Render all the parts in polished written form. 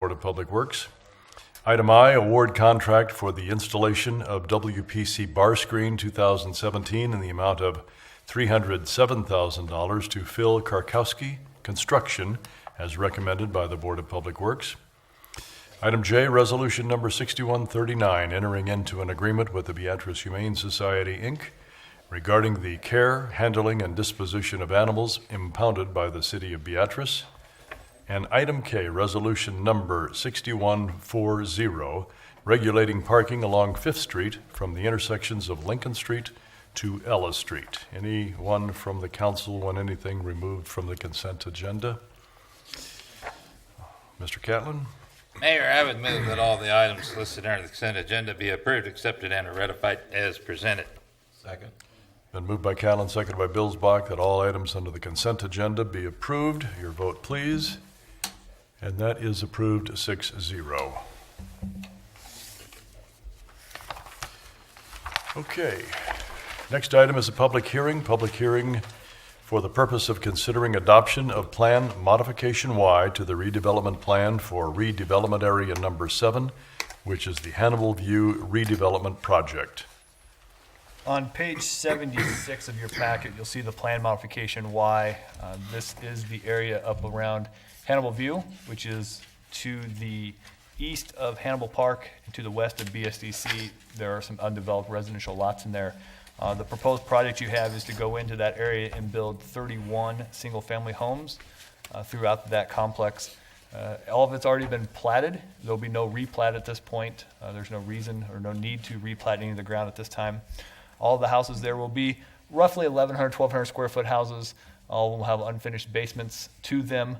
Board of Public Works. Item I, award contract for the installation of WPC bar screen 2017 in the amount of $307,000 to Phil Karkowski Construction as recommended by the Board of Public Works. Item J, resolution number 6139, entering into an agreement with the Beatrice Humane Society, Inc. regarding the care, handling, and disposition of animals impounded by the City of Beatrice. And item K, resolution number 6140, regulating parking along Fifth Street from the intersections of Lincoln Street to Ellis Street. Anyone from the council want anything removed from the consent agenda? Mr. Catlin? Mayor, I would move that all the items listed under the consent agenda be approved, accepted, and ratified as presented. Second. Been moved by Catlin, seconded by Billsbach, that all items under the consent agenda be approved. Your vote, please. And that is approved 6-0. Okay. Next item is a public hearing. Public hearing for the purpose of considering adoption of Plan Modification Y to the redevelopment plan for redevelopment area number 7, which is the Hannibal View redevelopment project. On page 76 of your packet, you'll see the plan modification Y. This is the area up around Hannibal View, which is to the east of Hannibal Park and to the west of BSDC. There are some undeveloped residential lots in there. The proposed project you have is to go into that area and build 31 single-family homes throughout that complex. All of it's already been platted. There'll be no replat at this point. There's no reason or no need to replat any of the ground at this time. All of the houses there will be roughly 1,100, 1,200 square foot houses. All will have unfinished basements to them.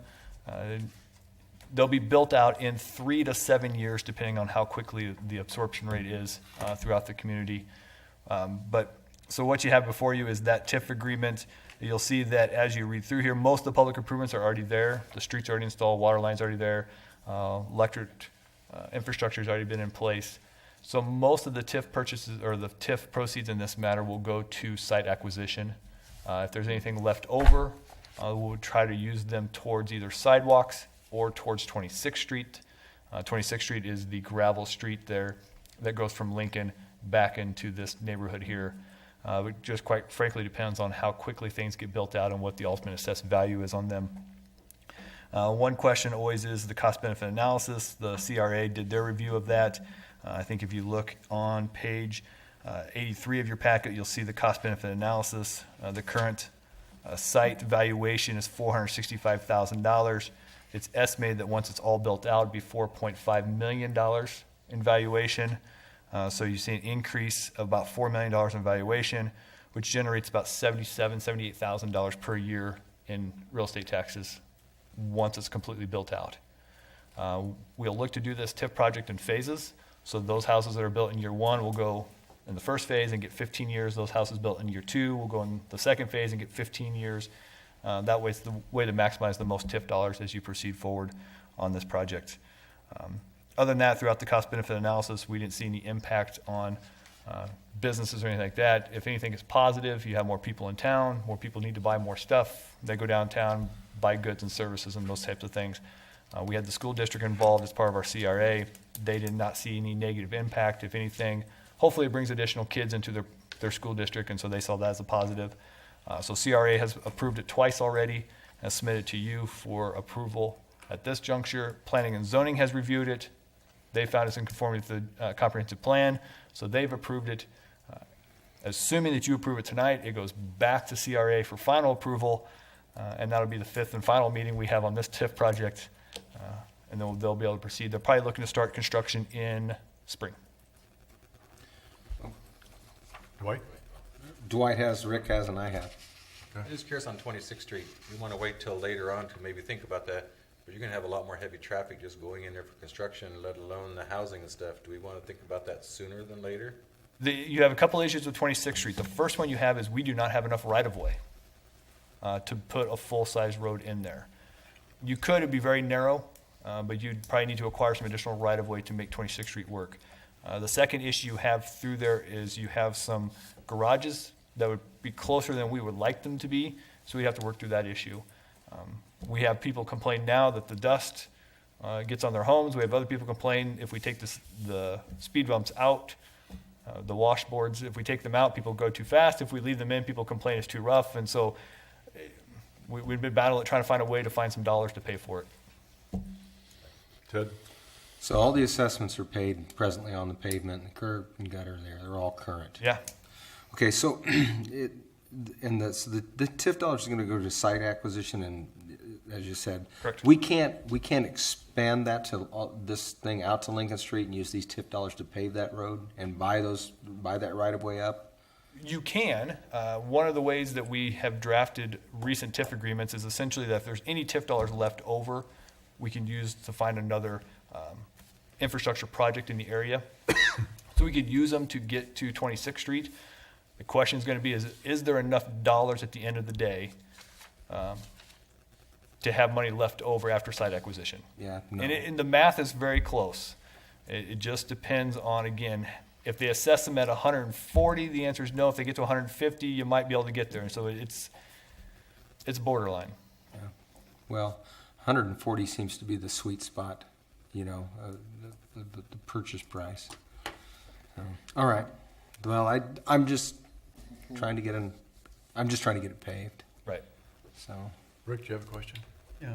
They'll be built out in 3 to 7 years, depending on how quickly the absorption rate is throughout the community. So what you have before you is that TIF agreement. You'll see that as you read through here, most of the public improvements are already there. The streets are already installed, water lines already there, electric infrastructure has already been in place. So most of the TIF purchases or the TIF proceeds in this matter will go to site acquisition. If there's anything left over, we'll try to use them towards either sidewalks or towards 26th Street. 26th Street is the gravel street there that goes from Lincoln back into this neighborhood here. It just quite frankly depends on how quickly things get built out and what the ultimate assessed value is on them. One question always is the cost benefit analysis. The CRA did their review of that. I think if you look on page 83 of your packet, you'll see the cost benefit analysis. The current site valuation is $465,000. It's estimated that once it's all built out, it'd be $4.5 million in valuation. So you see an increase of about $4 million in valuation, which generates about $77,000, $78,000 per year in real estate taxes once it's completely built out. We'll look to do this TIF project in phases. So those houses that are built in year 1 will go in the first phase and get 15 years. Those houses built in year 2 will go in the second phase and get 15 years. That way it's the way to maximize the most TIF dollars as you proceed forward on this project. Other than that, throughout the cost-benefit analysis, we didn't see any impact on businesses or anything like that. If anything is positive, you have more people in town, more people need to buy more stuff. They go downtown, buy goods and services and those types of things. We had the school district involved as part of our CRA. They did not see any negative impact. If anything, hopefully it brings additional kids into their school district, and so they saw that as a positive. So CRA has approved it twice already and submitted to you for approval at this juncture. Planning and Zoning has reviewed it. They found it's in conformity with the comprehensive plan, so they've approved it. Assuming that you approve it tonight, it goes back to CRA for final approval, and that'll be the 5th and final meeting we have on this TIF project, and then they'll be able to proceed. They're probably looking to start construction in spring. Dwight has, Rick has, and I have. I'm just curious on 26th Street. You want to wait till later on to maybe think about that, but you're going to have a lot more heavy traffic just going in there for construction, let alone the housing and stuff. Do we want to think about that sooner than later? You have a couple issues with 26th Street. The first one you have is we do not have enough right-of-way to put a full-size road in there. You could, it'd be very narrow, but you'd probably need to acquire some additional right-of-way to make 26th Street work. The second issue you have through there is you have some garages that would be closer than we would like them to be, so we'd have to work through that issue. We have people complain now that the dust gets on their homes. We have other people complain if we take the speed bumps out, the washboards, if we take them out, people go too fast. If we leave them in, people complain it's too rough. And so we've been battling, trying to find a way to find some dollars to pay for it. Ted? So all the assessments are paid presently on the pavement, the curb and gutter there, they're all current. Yeah, Okay, so so the TIF dollars are gonna go to site acquisition and, as you said. Correct. We can't expand that to this thing out to Lincoln Street and use these TIF dollars to pave that road and buy that right of way up? you can. One of the ways that we have drafted recent TIF agreements is essentially that if there's any TIF dollars left over, we can use to find another infrastructure project in the area. So we could use them to get to 26th Street. The question is going to be, is there enough dollars at the end of the day to have money left over after site acquisition? Yeah, no. And the math is very close. It just depends on, again, if they assess them at 140, the answer is no. If they get to 150, you might be able to get there. And so it's borderline. Well, 140 seems to be the sweet spot, the purchase price. All right. Well, I'm just trying to get it paved. Right. So, Rick, do you have a question? Yeah,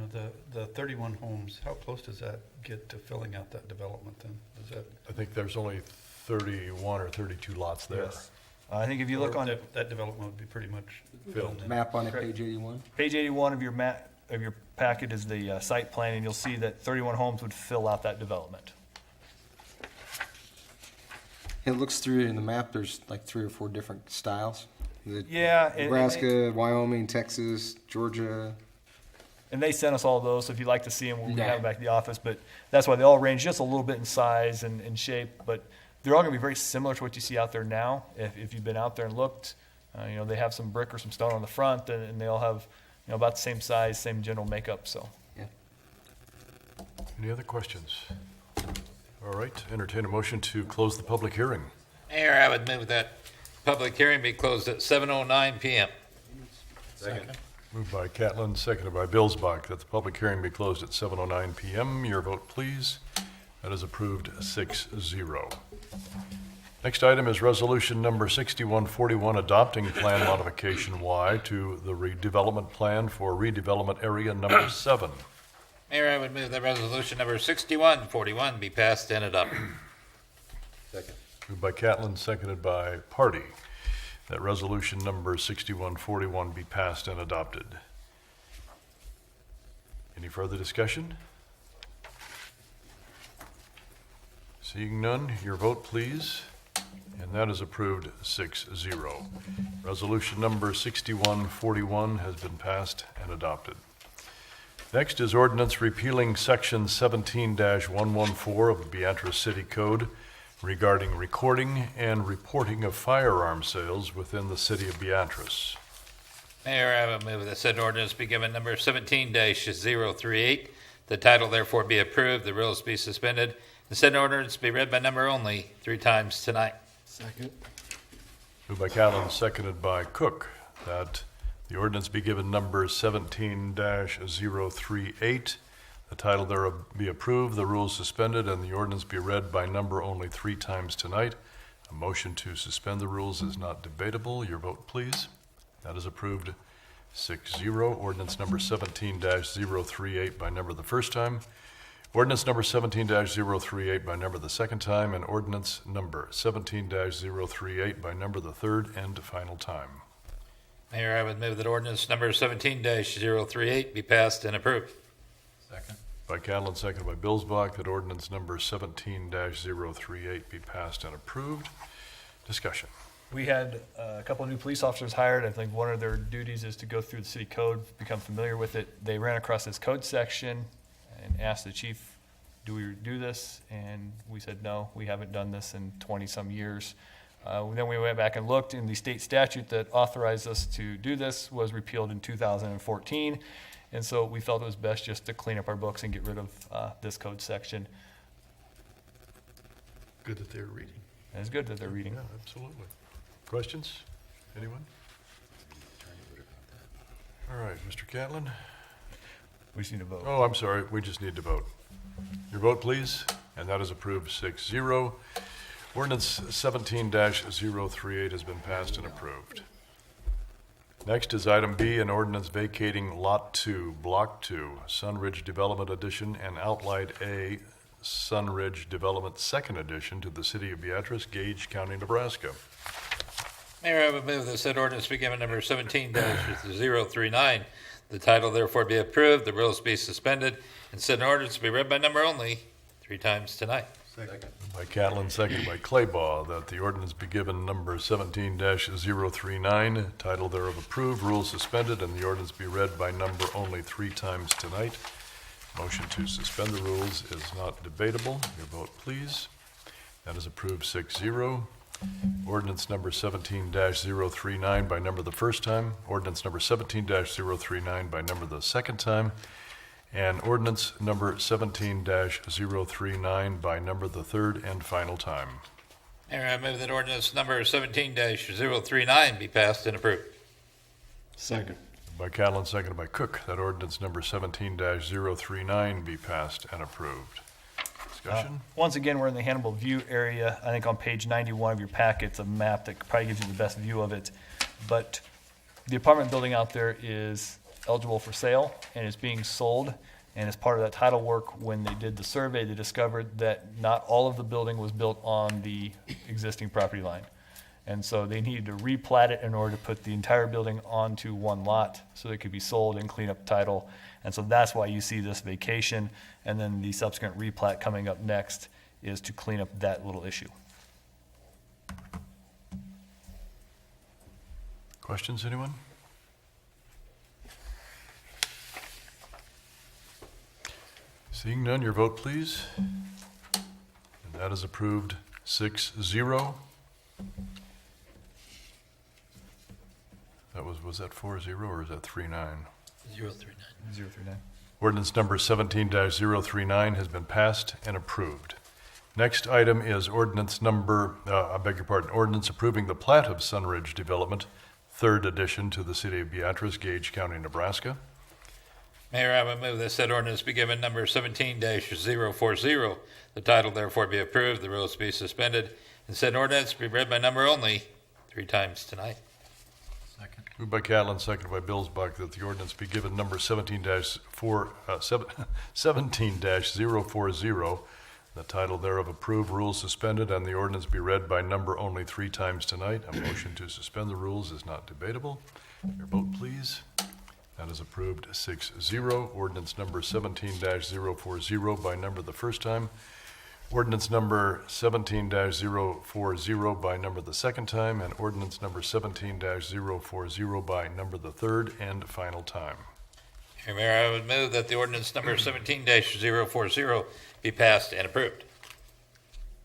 the 31 homes, how close does that get to filling out that development then? Is that? I think there's only 31 or 32 lots there. Yes. I think if you look on That development would be pretty much Filled. filled in. map on it, Correct. page 81. page 81 of your packet is the site plan, and you'll see that 31 homes would fill out that development. It looks through in the map. There's like 3 or 4 different styles. Yeah, and- Nebraska, Wyoming, Texas, Georgia. And they sent us all those, so if you'd like to see them, we'll Yeah. have them back at the office. But that's why they all range just a little bit in size and shape, but they're all going to be very similar to what you see out there now. If you've been out there and looked, they have some brick or some stone on the front, and they all have about the same size, same general makeup. So Yeah. Any other questions? All right, entertain a motion to close the public hearing. Mayor, I would move that public hearing be closed at 7:09 PM. Second. Moved by Catlin, seconded by Billsbach, that the public hearing be closed at 7:09 PM. Your vote, please. That is approved 6-0. Next item is resolution number 6141, adopting plan modification Y to the redevelopment plan for redevelopment area number 7. Mayor, I would move that resolution number 6141 be passed and adopted. Second. Moved by Catlin, seconded by Party, that resolution number 6141 be passed and adopted. Any further discussion? Seeing none, your vote, please. And that is approved 6-0. Resolution number 6141 has been passed and adopted. Next is ordinance repealing section 17-114 of the Beatrice City Code regarding recording and reporting of firearm sales within the city of Beatrice. Mayor, I would move that said ordinance be given number 17-038. The title therefore be approved, the rules be suspended, and said ordinance be read by number only 3 times tonight. Second. Moved by Catlin, seconded by Cook, that the ordinance be given number 17-038. The title thereof be approved, the rules suspended, and the ordinance be read by number only 3 times tonight. A motion to suspend the rules is not debatable. Your vote, please. That is approved 6-0. Ordinance number 17-038 by number the first time. Ordinance number 17-038 by number the second time, and ordinance number 17-038 by number the third and final time. Mayor, I would move that ordinance number 17-038 be passed and approved. Second. By Catlin, seconded by Billsbach, that ordinance number 17-038 be passed and approved. Discussion. we had a couple of new police officers hired. I think one of their duties is to go through the city code, become familiar with it. They ran across this code section and asked the chief, do we do this? And we said, no, we haven't done this in 20-some years. Then we went back and looked, and the state statute that authorized us to do this was repealed in 2014. And so we felt it was best just to clean up our books and get rid of this code section. Good that they're reading. And it's good that they're reading. Yeah, absolutely. Questions? Anyone? All right, Mr. Catlin. We just need to vote. Oh, I'm sorry, we just need to vote. Your vote, please. And that is approved 6-0. Ordinance 17-038 has been passed and approved. Next is item B, an ordinance vacating Lot 2, Block 2, Sunridge Development Edition, and Outline A, Sunridge Development Second Edition to the City of Beatrice, Gage County, Nebraska. Mayor, I would move that said ordinance be given number 17-039. The title therefore be approved, the rules be suspended, and said ordinance be read by number only 3 times tonight. Second. By Catlin, second by Claybaugh, that the ordinance be given number 17-039, title thereof approved, rules suspended, and the ordinance be read by number only 3 times tonight. Motion to suspend the rules is not debatable. Your vote, please. That is approved 6-0. Ordinance number 17-039 by number the first time, ordinance number 17-039 by number the second time, and ordinance number 17-039 by number the third and final time. Mayor, I move that ordinance number 17-039 be passed and approved. Second. By Catlin, seconded by Cook, that ordinance number 17-039 be passed and approved. Discussion? Once again, we're in the Hannibal View area. I think on page 91 of your packet, it's a map that probably gives you the best view of it. But the apartment building out there is eligible for sale and is being sold. And as part of that title work, when they did the survey, they discovered that not all of the building was built on the existing property line. And so they needed to replat it in order to put the entire building onto one lot so it could be sold and clean up title. And so that's why you see this vacation, and then the subsequent replat coming up next is to clean up that little issue. Questions, anyone? Seeing none, your vote, please. And that is approved 6-0. Was that 4-0 or is that 3-9? 039. 039. Ordinance number 17-039 has been passed and approved. Next item is ordinance number, ordinance approving the plat of Sunridge Development, third edition to the City of Beatrice, Gage County, Nebraska. Mayor, I would move that said ordinance be given number 17-040. The title therefore be approved, the rules be suspended, and said ordinance be read by number only 3 times tonight. Second. Moved by Catlin, seconded by Billsbach, that the ordinance be given number 17-040. The title thereof approved, rules suspended, and the ordinance be read by number only 3 times tonight. A motion to suspend the rules is not debatable. Your vote, please. That is approved 6-0. Ordinance number 17-040 by number the first time. Ordinance number 17-040 by number the second time, and ordinance number 17-040 by number the third and final time. Mayor, I would move that the ordinance number 17-040 be passed and approved.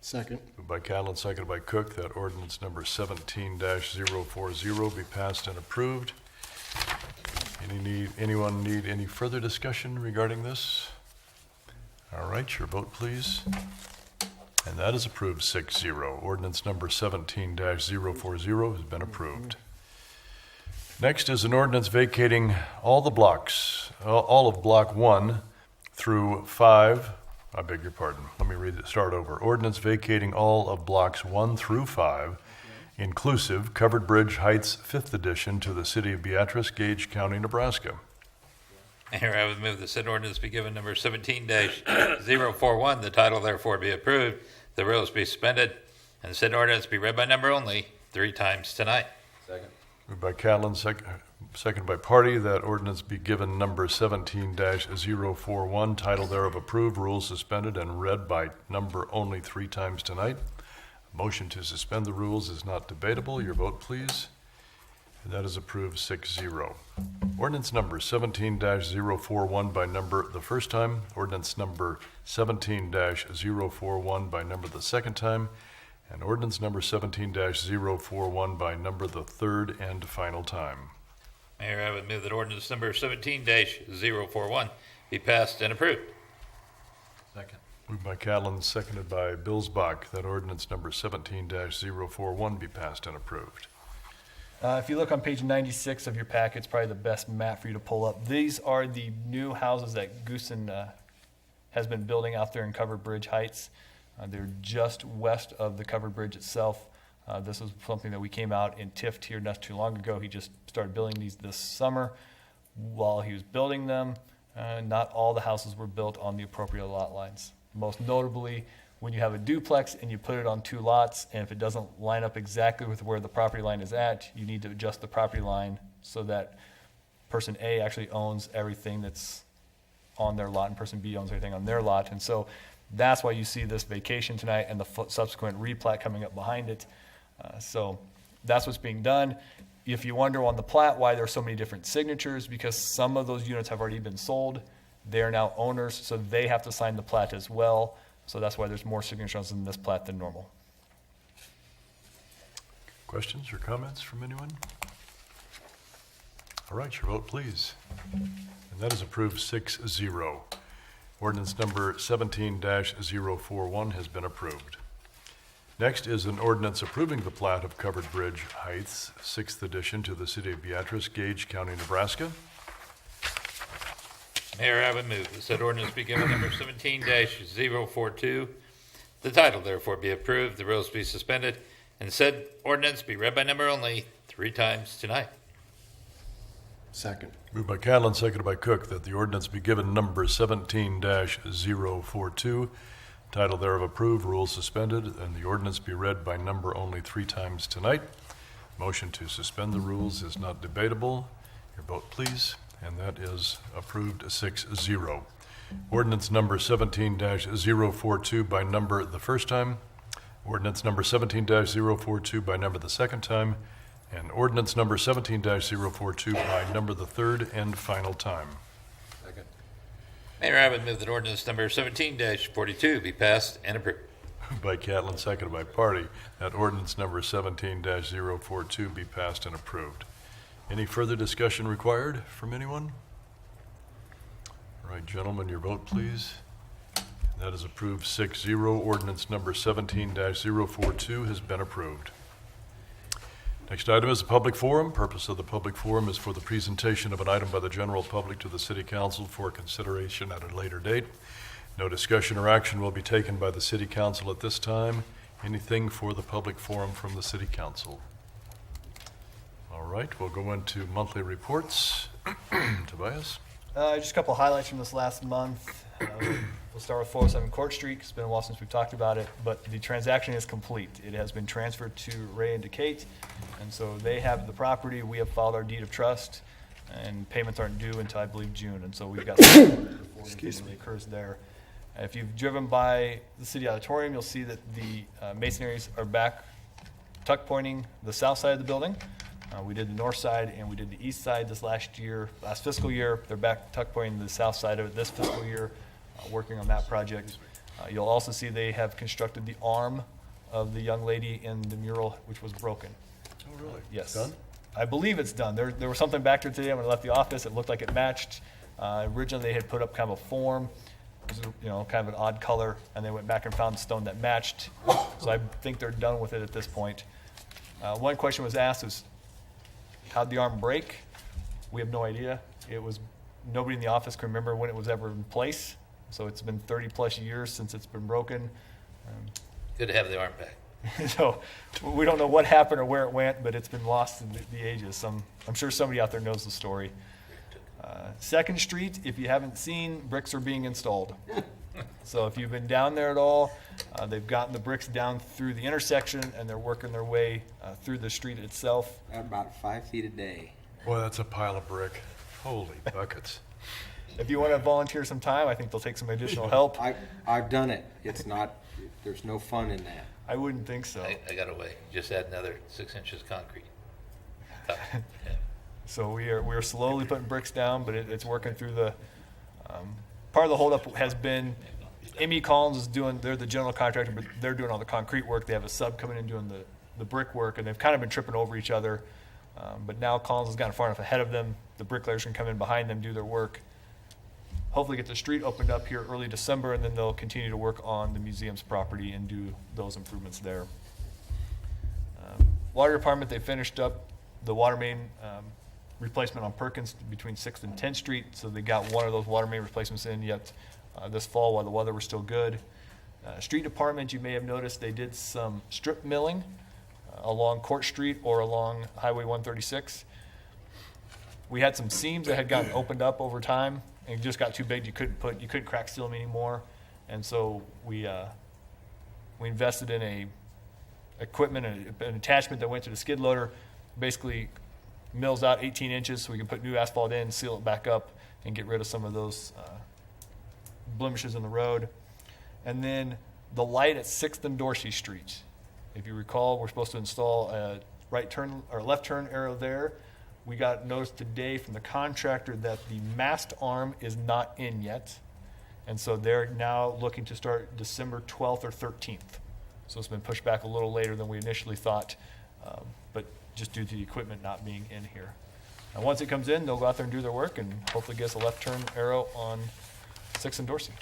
Second. Moved by Catlin, seconded by Cook, that ordinance number 17-040 be passed and approved. Anyone need any further discussion regarding this? All right, your vote, please. And that is approved 6-0. Ordinance number 17-040 has been approved. Next is an ordinance vacating all the blocks, all of Block 1 through 5. I beg your pardon. Let me start over. Ordinance vacating all of Blocks 1 through 5, inclusive Covered Bridge Heights 5th Edition to the City of Beatrice, Gage County, Nebraska. Mayor, I would move that said ordinance be given number 17-041. The title therefore be approved, the rules be suspended, and the said ordinance be read by number only 3 times tonight. Second. Moved by Catlin, seconded by Party, that ordinance be given number 17-041, title thereof approved, rules suspended, and read by number only 3 times tonight. A motion to suspend the rules is not debatable. Your vote, please. And that is approved 6-0. Ordinance number 17-041 by number the first time, ordinance number 17-041 by number the second time, and ordinance number 17-041 by number the third and final time. Mayor, I would move that ordinance number 17-041 be passed and approved. Second. Moved by Catlin, seconded by Billsbach, that ordinance number 17-041 be passed and approved. If you look on page 96 of your packet, it's probably the best map for you to pull up. These are the new houses that Goosen has been building out there in Covered Bridge Heights. They're just west of the Covered Bridge itself. This was something that we came out and tiffed here not too long ago. He just started building these this summer. While he was building them, not all the houses were built on the appropriate lot lines. Most notably, when you have a duplex and you put it on 2 lots, and if it doesn't line up exactly with where the property line is at, you need to adjust the property line so that person A actually owns everything that's on their lot and person B owns everything on their lot. And so that's why you see this vacation tonight and the subsequent replat coming up behind it. So that's what's being done. If you wonder on the plat why there are so many different signatures, because some of those units have already been sold. They are now owners, so they have to sign the plat as well. So that's why there's more signatures in this plat than normal. Questions or comments from anyone? All right, your vote, please. And that is approved 6-0. Ordinance number 17-041 has been approved. Next is an ordinance approving the plat of Covered Bridge Heights, 6th addition to the city of Beatrice, Gage County, Nebraska. Mayor, I would move that said ordinance be given number 17-042. The title therefore be approved, the rules be suspended, and said ordinance be read by number only 3 times tonight. Second. Moved by Catlin, seconded by Cook, that the ordinance be given number 17-042. Title thereof approved, rules suspended, and the ordinance be read by number only 3 times tonight. Motion to suspend the rules is not debatable. Your vote, please. And that is approved 6-0. Ordinance number 17-042 by number the first time. Ordinance number 17-042 by number the second time. And ordinance number 17-042 by number the third and final time. Second. Mayor, I would move that ordinance number 17-42 be passed and approved. By Catlin, seconded by Party, that ordinance number 17-042 be passed and approved. Any further discussion required from anyone? All right, gentlemen, your vote, please. That is approved 6-0. Ordinance number 17-042 has been approved. Next item is a public forum. Purpose of the public forum is for the presentation of an item by the general public to the city council for consideration at a later date. No discussion or action will be taken by the city council at this time. Anything for the public forum from the city council? All right, we'll go into monthly reports. Tobias? Just a couple of highlights from this last month. We'll start with 407 Court Street. It's been a while since we've talked about it, but the transaction is complete. It has been transferred to Ray and Decate, and so they have the property. We have filed our deed of trust, and payments aren't due until, I believe, June, and so we've got some before it really occurs there. If you've driven by the city auditorium, you'll see that the masonries are back tuck pointing the south side of the building. We did the north side and we did the east side this last fiscal year. They're back tuck pointing the south side of it this fiscal year, working on that project. You'll also see they have constructed the arm of the young lady in the mural, which was broken. Oh, really? Yes. Done? I believe it's done. There was something back there today when I left the office. It looked like it matched. Originally, they had put up kind of a form. It was, kind of an odd color, and they went back and found stone that matched. So I think they're done with it at this point. One question was asked is, how'd the arm break? We have no idea. Nobody in the office can remember when it was ever in place. So it's been 30 plus years since it's been broken. Good to have the arm back. So we don't know what happened or where it went, but it's been lost in the ages. I'm sure somebody out there knows the story. 2nd Street, if you haven't seen, bricks are being installed. So if you've been down there at all, they've gotten the bricks down through the intersection and they're working their way through the street itself. About 5 feet a day. Boy, that's a pile of brick. Holy buckets. If you want to volunteer some time, I think they'll take some additional help. I've done it. It's not, there's no fun in that. I wouldn't think so. I got away. Just add another 6 inches concrete. Yeah. So we are slowly putting bricks down, but it's working through the. Part of the holdup has been, M.E. Collins they're the general contractor, but they're doing all the concrete work. They have a sub coming in doing the brick work, and they've kind of been tripping over each other. But now Collins has gotten far enough ahead of them. The bricklayers can come in behind them, do their work. Hopefully get the street opened up here early December, and then they'll continue to work on the museum's property and do those improvements there. Water department, they finished up the water main replacement on Perkins between 6th and 10th Street. So they got one of those water main replacements in, yet this fall while the weather was still good. Street department, you may have noticed they did some strip milling along Court Street or along Highway 136. We had some seams that had gotten opened up over time and just got too big. You couldn't crack seal them anymore, and so we invested in an attachment that went to the skid loader, basically mills out 18 inches so we can put new asphalt in, seal it back up, and get rid of some of those blemishes in the road. And then the light at 6th and Dorsey Street. If you recall, we're supposed to install a right turn or left turn arrow there. We got notice today from the contractor that the mast arm is not in yet. And so they're now looking to start December 12th or 13th. So it's been pushed back a little later than we initially thought, but just due to the equipment not being in here. And once it comes in, they'll go out there and do their work and hopefully get us a left turn arrow on 6th and Dorsey.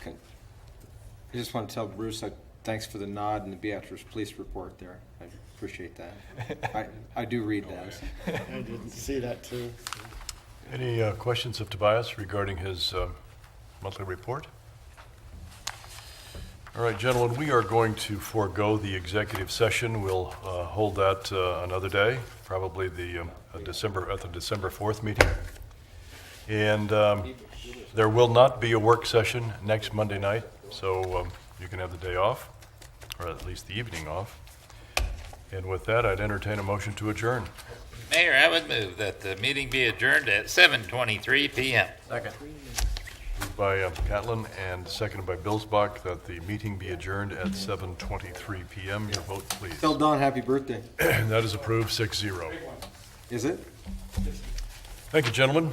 Okay. I just want to tell Bruce, thanks for the nod and the Beatrice Police report there. I appreciate that. I do read those. I didn't see that too. Any questions of Tobias regarding his monthly report? All right, gentlemen, we are going to forego the executive session. We'll hold that another day, probably the December 4th meeting. And there will not be a work session next Monday night, so you can have the day off, or at least the evening off. And with that, I'd entertain a motion to adjourn. Mayor, I would move that the meeting be adjourned at 7:23 PM. Moved by Catlin and seconded by Billsbach that the meeting be adjourned at 7:23 PM. Your vote, please. Tell Don happy birthday. That is approved, 6-0. Is it? Thank you, gentlemen.